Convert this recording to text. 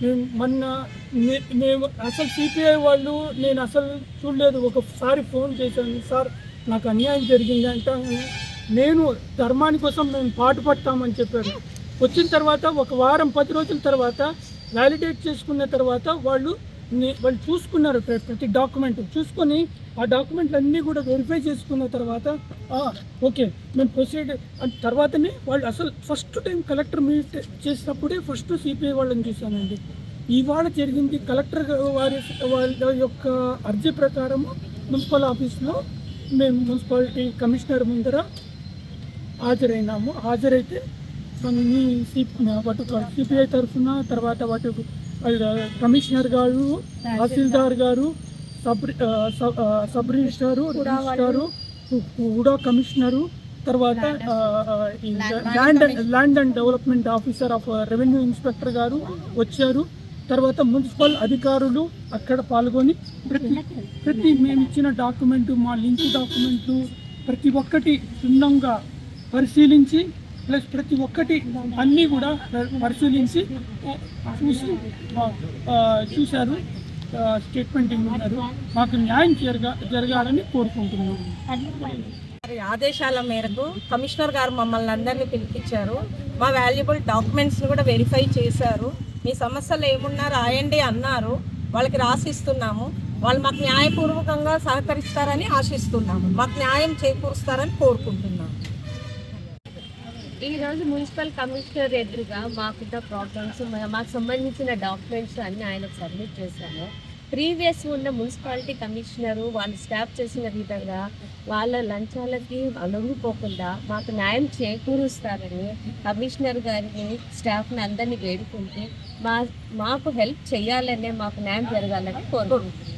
మేము మొన్న మేము అసలు సిపిఐ వాళ్ళు నేను అసలు చూడలేదు. ఒకసారి ఫోన్ చేశాను, సార్ నాకు అన్యాయం జరిగింది అంటే నేను ధర్మాని కోసం మేము పాటుపడతామని చెప్పారు. వచ్చిన తర్వాత ఒక వారం 10 రోజుల తర్వాత వ్యాలిడేట్ చేసుకున్న తర్వాత వాళ్ళు చూసుకున్నారు, ప్రతి డాక్యుమెంట్ చూసుకొని ఆ డాక్యుమెంట్లు అన్నీ కూడా వెరిఫై చేసుకున్న తర్వాత ఓకే మేము ప్రొసీడ్ తర్వాతనే వాళ్ళు అసలు ఫస్ట్ టైం కలెక్టర్ మీట్ చేసినప్పుడే ఫస్ట్ సిపిఐ వాళ్ళని చూశానండి. ఇవాళ జరిగింది కలెక్టర్ వాళ్ళ యొక్క అర్జీ ప్రకారము మున్సిపల్ ఆఫీస్లో మేము మున్సిపాలిటీ కమిషనర్ ముందర హాజరైతే సిపిఐ తరఫున తర్వాత కమిషనర్ గారు, తహసీల్దార్ గారు, సబ్ రిజిస్ట్రారు, కూడా కమిషనరు, తర్వాత land and development officer of revenue inspector గారు వచ్చారు. తర్వాత మున్సిపల్ అధికారులు అక్కడ పాల్గొని ప్రతి మేము ఇచ్చిన డాక్యుమెంటు, మా లింక్ డాక్యుమెంట్లు ప్రతి ఒక్కటి క్షుణ్ణంగా పరిశీలించి ప్లస్ ప్రతి ఒక్కటి అన్నీ కూడా పరిశీలించి చూశారు, స్టేట్మెంట్ ఇవ్వన్నారు. మాకు న్యాయం జరగాలని కోరుకుంటున్నాము. ఆదేశాల మేరకు కమిషనర్ గారు మమ్మల్ని అందరినీ పిలిపించారు. మా వాల్యుబుల్ డాక్యుమెంట్స్ని కూడా వెరిఫై చేశారు. మీ సమస్యలు ఏమున్నా రాయండి అన్నారు. వాళ్ళకి రాసిస్తున్నాము. వాళ్ళు మాకు న్యాయపూర్వకంగా సహకరిస్తారని ఆశిస్తున్నాము. మాకు న్యాయం చేకూరుస్తారని కోరుకుంటున్నాము. ఈరోజు మున్సిపల్ కమిషనర్ ఎదురుగా మాకున్న ప్రాబ్లమ్స్, మాకు సంబంధించిన డాక్యుమెంట్స్ అన్నీ ఆయనకు సబ్మిట్ చేశాము. ప్రీవియస్ ఉన్న మున్సిపాలిటీ కమిషనరు వాళ్ళు స్టాఫ్ చేసిన విధంగా వాళ్ళ లంచాలకి లొంగిపోకుండా మాకు న్యాయం చేకూరుస్తారని కమిషనర్ గారిని, స్టాఫ్ని అందరినీ వేడుకుంటూ మాకు హెల్ప్ చేయాలనే, మాకు న్యాయం జరగాలని కోరుకుంటున్నాం.